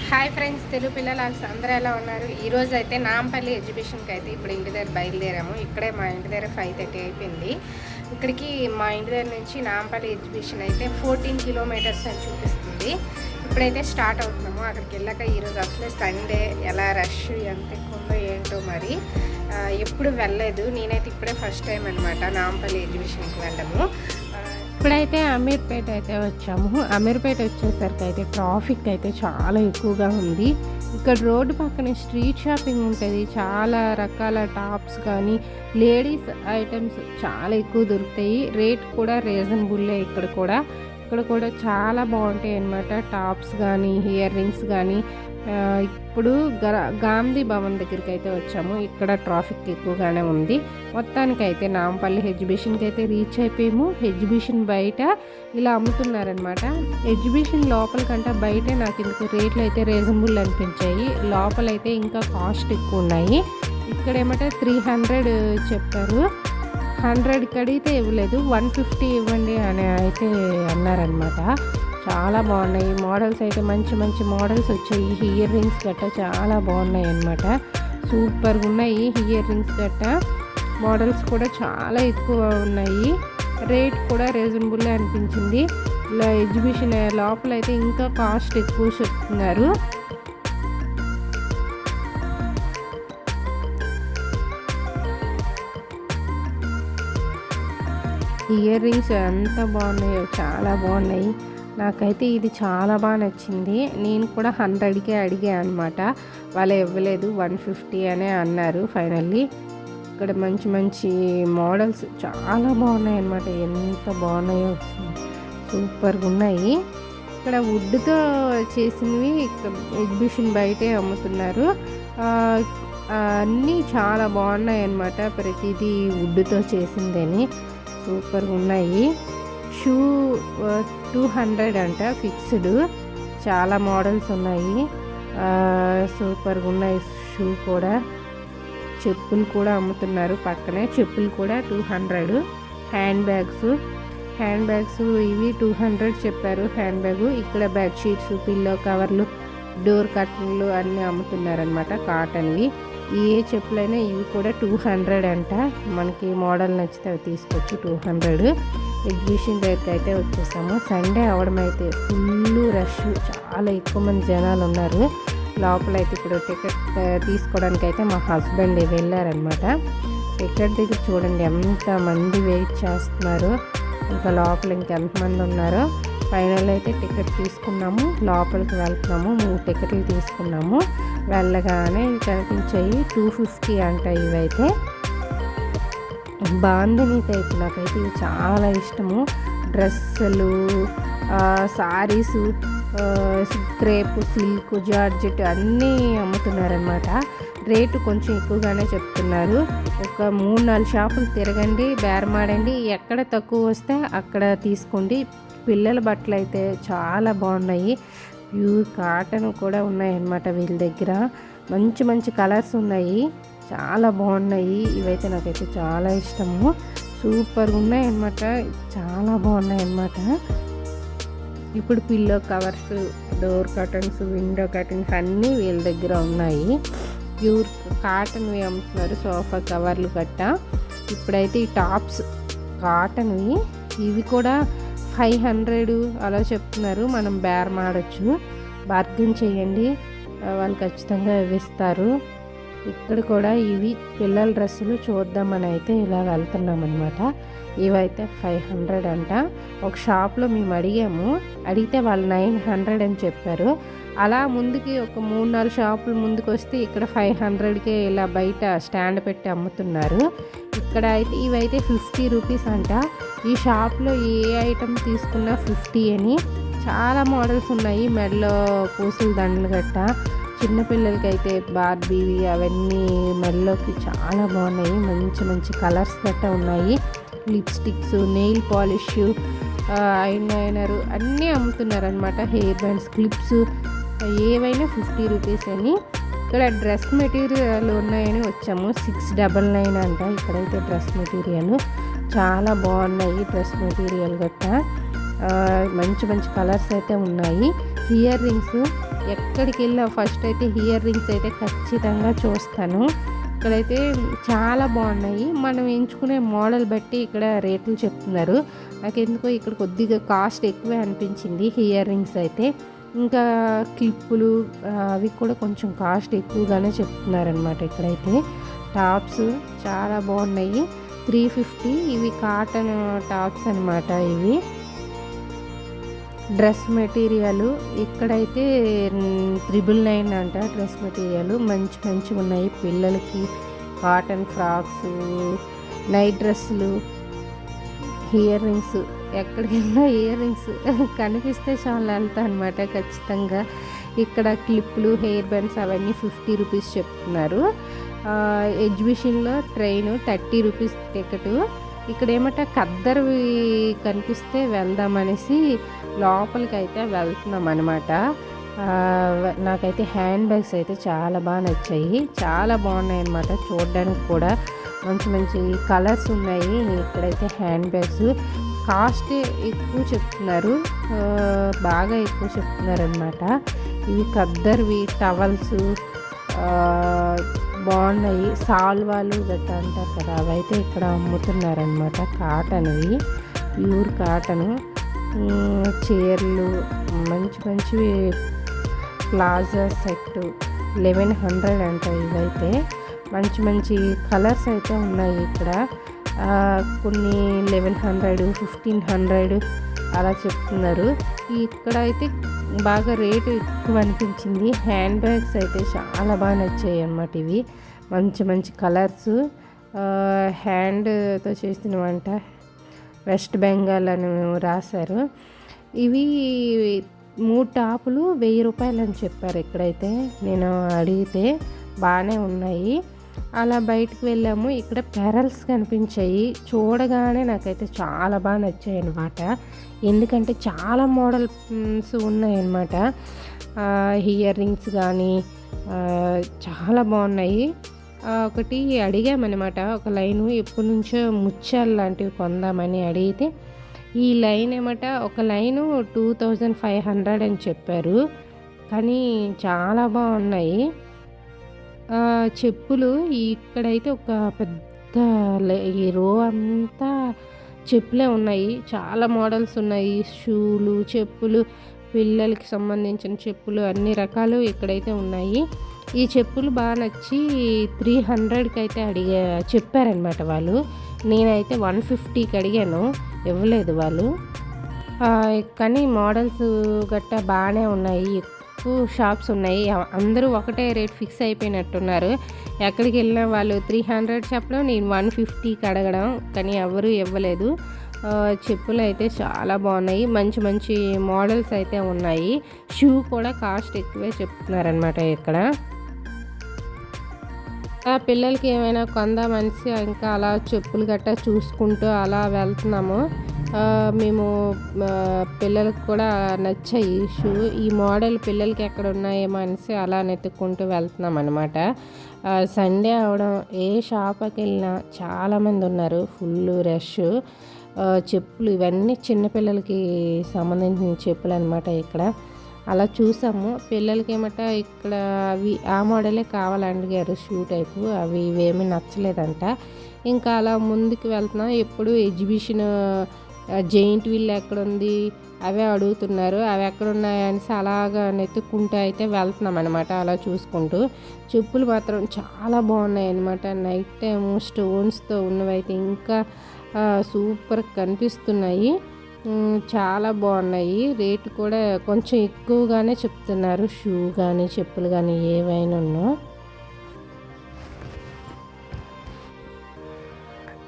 Hi friends, Telugu పిల్లలు అందరూ ఎలా ఉన్నారు? ఈరోజు అయితే నాంపల్లి ఎగ్జిబిషన్కి అయితే ఇప్పుడు ఇంటి దగ్గర బయలుదేరాము. ఇక్కడే మా ఇంటి దగ్గర 5:30 అయిపోయింది. ఇక్కడికి మా ఇంటి దగ్గర నుంచి నాంపల్లి ఎగ్జిబిషన్ అయితే 14 కిలోమీటర్స్ అని చూపిస్తుంది. ఇప్పుడైతే స్టార్ట్ అవుతున్నాము. అక్కడికి వెళ్ళాక ఈరోజు అసలే సండే, ఎలా రష్ ఎంత ఎక్కువ ఉందో ఏంటో మరి. ఎప్పుడు వెళ్ళలేదు, నేనైతే ఇప్పుడే ఫస్ట్ టైం అనమాట నాంపల్లి ఎగ్జిబిషన్కి వెళ్ళము. ఇప్పుడైతే అమీర్పేట అయితే వచ్చాము. అమీర్పేట వచ్చేసరికి అయితే ట్రాఫిక్ అయితే చాలా ఎక్కువగా ఉంది. ఇక్కడ రోడ్డు పక్కన స్ట్రీట్ షాపింగ్ ఉంటుంది. చాలా రకాల టాప్స్ కానీ లేడీస్ ఐటమ్స్ చాలా ఎక్కువ దొరుకుతాయి. రేట్ కూడా రీజనబుల్లే. ఇక్కడ కూడా చాలా బాగుంటాయి అన్నమాట. టాప్స్ కానీ ఇయర్ రింగ్స్ కానీ. ఇప్పుడు గాంధీ భవన్ దగ్గరికి అయితే వచ్చాము. ఇక్కడ ట్రాఫిక్ ఎక్కువగానే ఉంది. మొత్తానికైతే నాంపల్లి ఎగ్జిబిషన్కి అయితే రీచ్ అయిపోయాము. ఎగ్జిబిషన్ బయట ఇలా అమ్ముతున్నారనమాట. ఎగ్జిబిషన్ లోపల కంటే బయటే నాకు ఇందుకు రేట్లు అయితే రీజనబుల్ అనిపించాయి. లోపలైతే ఇంకా కాస్ట్ ఎక్కువ ఉన్నాయి. ఇక్కడ ఏమంటే 300 చెప్పారు. 100కి అడిగితే ఇవ్వలేదు, 150 ఇవ్వండి అని అయితే అన్నారనమాట. చాలా బాగున్నాయి మోడల్స్ అయితే. మంచి మంచి మోడల్స్ వచ్చాయి. ఇయర్ రింగ్స్ గట్ట చాలా బాగున్నాయి అన్నమాట. సూపర్గా ఉన్నాయి ఇయర్ రింగ్స్ గట్ట. మోడల్స్ కూడా చాలా ఎక్కువ ఉన్నాయి. రేట్ కూడా రీజనబుల్ అనిపించింది. ఇలా ఎగ్జిబిషన్ లోపల అయితే ఇంకా కాస్ట్ ఎక్కువ చెప్తున్నారు. ఇయర్ రింగ్స్ ఎంత బాగున్నాయో, చాలా బాగున్నాయి. నాకైతే ఇది చాలా బాగా నచ్చింది. నేను కూడా 100కే అడిగా అనమాట. వాళ్ళు ఇవ్వలేదు, 150 అనే అన్నారు ఫైనల్లీ. ఇక్కడ మంచి మంచి మోడల్స్ చాలా బాగున్నాయి అన్నమాట. ఎంత బాగున్నాయో, సూపర్గా ఉన్నాయి. ఇక్కడ వుడ్తో చేసినవి ఎగ్జిబిషన్ బయటే అమ్ముతున్నారు. అన్నీ చాలా బాగున్నాయి అన్నమాట. ప్రతిదీ వుడ్తో చేసిందని సూపర్గా ఉన్నాయి. షూ 200 అంట ఫిక్స్డ్. చాలా మోడల్స్ ఉన్నాయి. సూపర్గా ఉన్నాయి. షూ కూడా, చెప్పులు కూడా అమ్ముతున్నారు పక్కనే. చెప్పులు కూడా 200. హ్యాండ్ బ్యాగ్స్ ఇవి 200 చెప్పారు. Hand bag. ఇక్కడ బెడ్షీట్స్, పిల్లో కవర్లు, డోర్ కర్టన్లు అన్నీ అమ్ముతున్నారనమాట కాటన్వి. ఏ చెప్పులైనా ఇవి కూడా 200 అంట. మనకి మోడల్ నచ్చితే అవి తీసుకోవచ్చు. 200. ఎగ్జిబిషన్ దగ్గరికి అయితే వచ్చేసాము. సండే అవడం అయితే ఫుల్ రష్, చాలా ఎక్కువ మంది జనాలు ఉన్నారు లోపలైతే. ఇప్పుడు టికెట్ తీసుకోవడానికి అయితే మా హస్బెండ్ వెళ్ళారనమాట. టికెట్ దగ్గర చూడండి ఎంత మంది వెయిట్ చేస్తున్నారు. ఇంకా లోపల ఇంకెంతమంది ఉన్నారో. ఫైనల్ అయితే టికెట్ తీసుకున్నాము. లోపలికి వెళ్తున్నాము. 3 టికెట్లు తీసుకున్నాము. వెళ్ళగానే కనిపించాయి. 250 అంట ఇవైతే. బాందిని టైప్ నాకైతే ఇవి చాలా ఇష్టము. డ్రెస్సులు, సారీసు, క్రేప్, సిల్క్, జార్జెట్ అన్నీ అమ్ముతున్నారనమాట. రేటు కొంచెం ఎక్కువగానే చెప్తున్నారు. ఒక 3-4 షాపులు తిరగండి, బేరమాడండి. ఎక్కడ తక్కువ వస్తే అక్కడ తీసుకోండి. పిల్లల బట్టలు అయితే చాలా బాగున్నాయి. ప్యూర్ కాటన్ కూడా ఉన్నాయన్నమాట వీళ్ళ దగ్గర. మంచి మంచి కలర్స్ ఉన్నాయి, చాలా బాగున్నాయి. ఇవైతే నాకైతే చాలా ఇష్టము. సూపర్గా ఉన్నాయి అన్నమాట. చాలా బాగున్నాయి అన్నమాట. ఇప్పుడు pillow covers, door curtains, window curtains అన్నీ వీళ్ళ దగ్గర ఉన్నాయి. ప్యూర్ కాటన్వి అమ్ముతున్నారు. సోఫా కవర్లు గట్ట. ఇప్పుడైతే ఈ టాప్స్ కాటన్వి. ఇవి కూడా 500 అలా చెప్తున్నారు. మనం బేరం ఆడొచ్చు, బార్గెన్ చేయండి, వాళ్ళు ఖచ్చితంగా ఇస్తారు. ఇక్కడ కూడా ఇవి పిల్లల డ్రెస్సులు చూద్దామని అయితే ఇలా వెళ్తున్నాం అనమాట. ఇవైతే 500 అంట. ఒక షాప్లో మేము అడిగితే వాళ్ళు 900 అని చెప్పారు. అలా ముందుకి ఒక 3-4 షాపులు ముందుకు వస్తే ఇక్కడ 500కే ఇలా బయట స్టాండ్ పెట్టి అమ్ముతున్నారు. ఇక్కడ అయితే ఇవైతే 50 రూపీస్ అంట. ఈ షాప్లో ఏ ఐటమ్ తీసుకున్నా 50 అని. చాలా మోడల్స్ ఉన్నాయి. మెడలో పూసల దండలు గట్ట. చిన్నపిల్లలకి అయితే బార్బీవి అవన్నీ మెడలోకి చాలా బాగున్నాయి. మంచి మంచి కలర్స్ గట్ట ఉన్నాయి. లిప్స్టిక్స్, నెయిల్ పాలిష్, ఐలైనర్ అన్నీ అమ్ముతున్నారు అనమాట. హెయిర్ బ్యాండ్స్, క్లిప్స్ ఏవైనా 50 రూపీస్ అని. ఇక్కడ డ్రెస్ మెటీరియల్ ఉన్నాయని వచ్చాము. 699 అంట. ఇక్కడైతే డ్రెస్ మెటీరియల్ చాలా బాగున్నాయి. డ్రెస్ మెటీరియల్ గట్ట మంచి మంచి కలర్స్ అయితే ఉన్నాయి. ఇయర్ రింగ్స్ ఎక్కడికి వెళ్ళినా ఫస్ట్ అయితే ఇయర్ రింగ్స్ అయితే ఖచ్చితంగా చూస్తాను. ఇక్కడైతే చాలా బాగున్నాయి. మనం ఎంచుకునే మోడల్ బట్టి ఇక్కడ రేట్లు చెప్తున్నారు. నాకెందుకో ఇక్కడ కొద్దిగా కాస్ట్ ఎక్కువే అనిపించింది ఇయర్ రింగ్స్ అయితే. ఇంకా క్లిప్పులు అవి కూడా కొంచెం కాస్ట్ ఎక్కువగానే చెప్తున్నారనమాట. ఇక్కడైతే టాప్స్ చాలా బాగున్నాయి. 350 ఇవి కాటన్ టాప్స్ అనమాట. ఇవి డ్రెస్ మెటీరియల్ ఇక్కడైతే 999 అంట. డ్రెస్ మెటీరియల్ మంచిగా ఉన్నాయి. పిల్లలకి కాటన్ ఫ్రాక్స్, నైట్ డ్రెస్సులు, ఇయర్ రింగ్స్, ఎక్కడికి వెళ్ళినా ఇయర్ రింగ్స్ కనిపిస్తే చాలా వెళ్తా అనమాట ఖచ్చితంగా. ఇక్కడ క్లిప్పులు, హెయిర్ బ్యాండ్స్ అవన్నీ 50 రూపీస్ చెప్తున్నారు. ఎగ్జిబిషన్లో ట్రైన్ 30 రూపీస్ టికెట్. ఇక్కడ ఏమంటే ఖద్దరువి కనిపిస్తే వెళ్దామనేసి లోపలికి అయితే వెళ్తున్నాం అనమాట. నాకైతే హ్యాండ్ బ్యాగ్స్ అయితే చాలా బాగా నచ్చాయి. చాలా బాగున్నాయి అన్నమాట. చూడడానికి కూడా మంచి కలర్స్ ఉన్నాయి. ఇక్కడైతే హ్యాండ్ బ్యాగ్స్ కాస్ట్ ఎక్కువ చెప్తున్నారు, బాగా ఎక్కువ చెప్తున్నారు అనమాట. ఇవి ఖద్దర్వి టవల్స్ బాగున్నాయి. సాల్వాలు గట్రా అంటారు కదా, అవైతే ఇక్కడ అమ్ముతున్నారనమాట. కాటన్వి, ప్యూర్ కాటను. చీరలు మంచివి. ప్లాజా సెట్ 1100 అంట. ఇవైతే మంచి కలర్స్ అయితే ఉన్నాయి ఇక్కడ. కొన్ని 1100, 1500 అలా చెప్తున్నారు. ఇక్కడ అయితే బాగా రేటు ఎక్కువ అనిపించింది. హ్యాండ్ బ్యాగ్స్ అయితే చాలా బాగా నచ్చాయి అన్నమాట. ఇవి మంచి కలర్స్. హ్యాండ్తో చేసినవంట. వెస్ట్ బెంగాల్ అని రాశారు. ఇవి 3 టాపులు 1000 రూపాయలు అని చెప్పారు. ఇక్కడైతే నేను అడిగితే బాగానే ఉన్నాయి. అలా బయటకు వెళ్ళాము. ఇక్కడ పెరల్స్ కనిపించాయి. చూడగానే నాకైతే చాలా బాగా నచ్చాయి అన్నమాట. ఎందుకంటే చాలా మోడల్స్ ఉన్నాయన్నమాట. ఇయర్ రింగ్స్ కానీ చాలా బాగున్నాయి. ఒకటి అడిగామన్నమాట. ఒక లైను ఎప్పటి నుంచో ముత్యాలు లాంటివి కొందామని అడిగితే ఈ లైన్ ఏమట ఒక లైను 2500 అని చెప్పారు. కానీ చాలా బాగున్నాయి. చెప్పులు ఇక్కడైతే ఒక పెద్ద ఈ రో అంతా చెప్పులే ఉన్నాయి. చాలా మోడల్స్ ఉన్నాయి. షూలు, చెప్పులు, పిల్లలకి సంబంధించిన చెప్పులు అన్ని రకాలు ఇక్కడైతే ఉన్నాయి. ఈ చెప్పులు బాగా నచ్చి 300కి అయితే చెప్పారనమాట వాళ్ళు. నేనైతే 150కి అడిగాను, ఇవ్వలేదు వాళ్ళు. కానీ మోడల్స్ గట్టా బాగానే ఉన్నాయి. ఎక్కువ షాప్స్ ఉన్నాయి. అందరూ ఒకటే రేట్ ఫిక్స్ అయిపోయినట్టున్నారు. ఎక్కడికి వెళ్ళినా వాళ్ళు 300 చెప్పడం, నేను 150కి అడగడం, కానీ ఎవరు ఇవ్వలేదు. చెప్పులు అయితే చాలా బాగున్నాయి. మంచి మోడల్స్ అయితే ఉన్నాయి. షూ కూడా కాస్ట్ ఎక్కువే చెప్తున్నారనమాట ఇక్కడ. పిల్లలకి ఏమైనా కొందామనిసి ఇంకా అలా చెప్పులు గట్టా చూసుకుంటూ అలా వెళ్తున్నాము. మేము పిల్లలకు కూడా నచ్చాయి షూ. ఈ మోడల్ పిల్లలకి ఎక్కడ ఉన్నాయేమో అనేసి అలా వెతుక్కుంటూ వెళ్తున్నాం అనమాట. సండే అవడం ఏ షాప్కి వెళ్ళినా చాలామంది ఉన్నారు. Full rush. చెప్పులు ఇవన్నీ చిన్నపిల్లలకి సంబంధించిన చెప్పులు అనమాట. ఇక్కడ అలా చూసాము. పిల్లలకి ఏమట ఇక్కడ అవి ఆ మోడలే కావాలని అడిగారు. షూ టైపు అవి ఇవేమీ నచ్చలేదంట. ఇంకా అలా ముందుకు వెళ్తున్నాం. ఎప్పుడు ఎగ్జిబిషన్ జెయింట్ వీల్ ఎక్కడుంది అవే అడుగుతున్నారు. అవి ఎక్కడున్నాయనేసి అలాగా నెత్తుక్కుంటూ అయితే వెళ్తున్నాం అనమాట. అలా చూసుకుంటూ చెప్పులు మాత్రం చాలా బాగున్నాయి అనమాట. నైట్ టైము స్టోన్స్తో ఉన్నవైతే ఇంకా సూపర్ కనిపిస్తున్నాయి. చాలా బాగున్నాయి. రేటు కూడా కొంచెం ఎక్కువగానే చెప్తున్నారు. షూ కానీ చెప్పులు కానీ ఏవైనా ఉన్నా.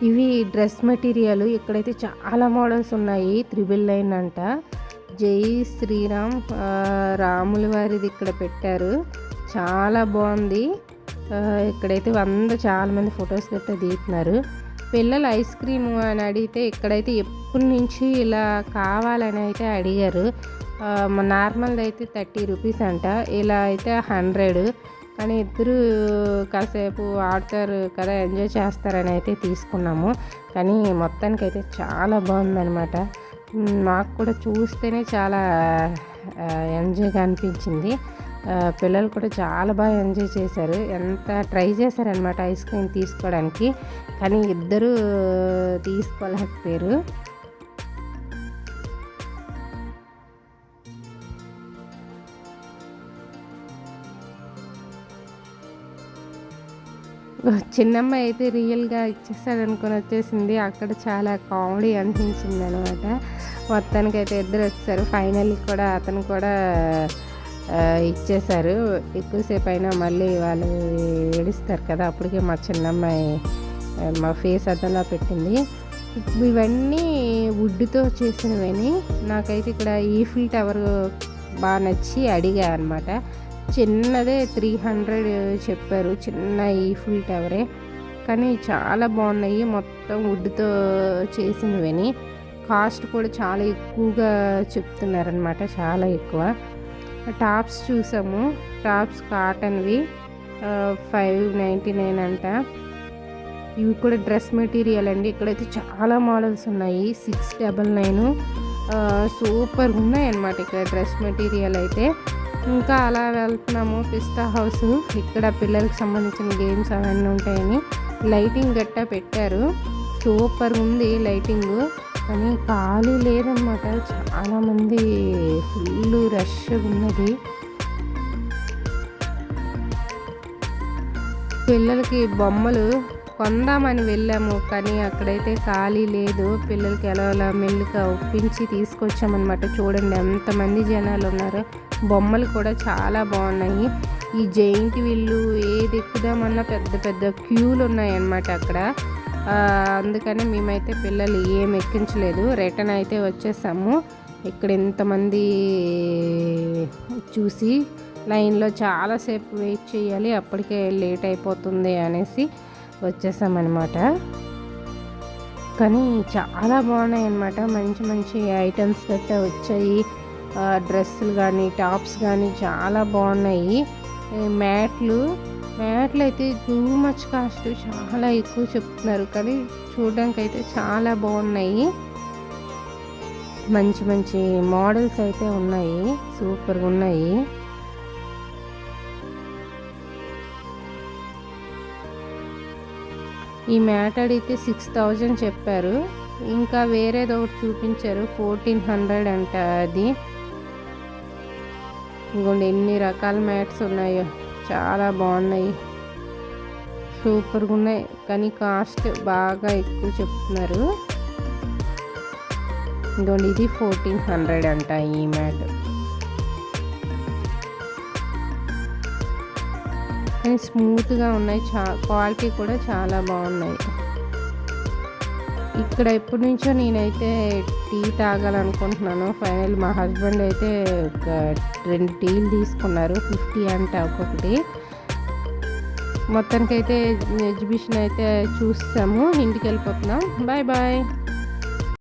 ఇవి డ్రెస్ మెటీరియల్. ఇక్కడైతే చాలా మోడల్స్ ఉన్నాయి. 999 అంట. జై శ్రీరామ్ రాముల వారిది ఇక్కడ పెట్టారు. చాలా బాగుంది. ఇక్కడైతే చాలామంది ఫొటోస్ గట్టా దిగుతున్నారు. పిల్లలు ఐస్ క్రీమ్ అని అడిగితే ఇక్కడైతే ఎప్పటి నుంచి ఇలా కావాలని అయితే అడిగారు. నార్మల్ది అయితే 30 రూపీస్ అంట. ఇలా అయితే 100. కానీ ఇద్దరు కాసేపు ఆడతారు కదా, ఎంజాయ్ చేస్తారని అయితే తీసుకున్నాము. కానీ మొత్తానికి అయితే చాలా బాగుందనమాట. మాకు కూడా చూస్తేనే చాలా ఎంజాయ్గా అనిపించింది. పిల్లలు కూడా చాలా బాగా ఎంజాయ్ చేశారు. ఎంత ట్రై చేశారనమాట ఐస్ క్రీమ్ తీసుకోవడానికి, కానీ ఇద్దరు తీసుకోలేకపోయారు. చిన్నమ్మాయి అయితే రియల్‌గా ఇచ్చేస్తాడనుకోని వచ్చేసింది. అక్కడ చాలా కామెడీ అనిపించిందనమాట. మొత్తానికైతే ఇద్దరు వచ్చేసారు. ఫైనల్లీ కూడా అతను కూడా ఇచ్చేశారు. ఎక్కువసేపు అయినా మళ్ళీ వాళ్ళు ఏడుస్తారు కదా! అప్పటికే మా చిన్నమ్మాయి మా ఫేస్ అద్దంలో పెట్టింది. ఇవన్నీ వుడ్‌తో చేసినవని. నాకైతే ఇక్కడ ఈఫిల్ టవర్ బాగా నచ్చి అడిగా అనమాట. చిన్నదే 300 చెప్పారు. చిన్న ఈఫిల్ టవరే, కానీ చాలా బాగున్నాయి. మొత్తం వుడ్తో చేసినవని. కాస్ట్ కూడా చాలా ఎక్కువగా చెప్తున్నారనమాట, చాలా ఎక్కువ. టాప్స్ చూసాము. టాప్స్ కాటన్వి 599 అంట. ఇవి కూడా డ్రెస్ మెటీరియల్ అండి. ఇక్కడైతే చాలా మోడల్స్ ఉన్నాయి. 699 సూపర్ ఉన్నాయి అన్నమాట ఇక్కడ డ్రెస్ మెటీరియల్ అయితే. ఇంకా అలా వెళ్తున్నాము పిస్తా హౌస్. ఇక్కడ పిల్లలకు సంబంధించిన గేమ్స్ అవన్నీ ఉంటాయని లైటింగ్ గట్టా పెట్టారు. సూపర్ ఉంది లైటింగ్, కానీ ఖాళీ లేదన్నమాట. చాలామంది ఫుల్ రష్ ఉన్నది. పిల్లలకి బొమ్మలు కొందామని వెళ్ళాము, కానీ అక్కడైతే ఖాళీ లేదు. పిల్లలకి ఎలా మెల్లిగా ఒప్పించి తీసుకొచ్చామన్నమాట. చూడండి ఎంతమంది జనాలు ఉన్నారు. బొమ్మలు కూడా చాలా బాగున్నాయి. ఈ జైంట్ వీళ్ళు ఏది ఎక్కుదామన్నా పెద్ద పెద్ద క్యూలు ఉన్నాయన్నమాట అక్కడ. అందుకని మేమైతే పిల్లలు ఏం ఎక్కించలేదు, రిటర్న్ అయితే వచ్చేసాము. ఇక్కడ ఇంతమంది చూసి లైన్లో చాలాసేపు వెయిట్ చేయాలి, అప్పటికే లేట్ అయిపోతుంది అనేసి వచ్చేసామన్నమాట. కానీ చాలా బాగున్నాయి అన్నమాట. మంచి మంచి ఐటమ్స్ గట్టా వచ్చాయి. డ్రెస్సులు కానీ టాప్స్ కానీ చాలా బాగున్నాయి. మ్యాట్లు అయితే టూ మచ్ కాస్ట్, చాలా ఎక్కువ చెప్తున్నారు, కానీ చూడడానికి అయితే చాలా బాగున్నాయి. మంచి మంచి మోడల్స్ అయితే ఉన్నాయి, సూపర్గా ఉన్నాయి. ఈ మ్యాట్ అడిగితే 6000 చెప్పారు. ఇంకా వేరేది ఒకటి చూపించారు 1400 అంట అది. ఇంకోండి ఎన్ని రకాల మ్యాట్స్ ఉన్నాయో, చాలా బాగున్నాయి, సూపర్గా ఉన్నాయి, కానీ కాస్ట్ బాగా ఎక్కువ చెప్తున్నారు. ఇంకోండి ఇది 1400 అంట ఈ మ్యాట్. కానీ స్మూత్గా ఉన్నాయి, క్వాలిటీ కూడా చాలా బాగున్నాయి. ఇక్కడ ఎప్పటి నుంచో నేనైతే టీ తాగాలనుకుంటున్నాను. ఫైనల్ మా హస్బెండ్ అయితే ఒక 2 టీలు తీసుకున్నారు, 50 అంట ఒక్కొక్కటి. మొత్తానికైతే ఎగ్జిబిషన్ అయితే చూసాము, ఇంటికి వెళ్ళిపోతున్నాం. Bye bye.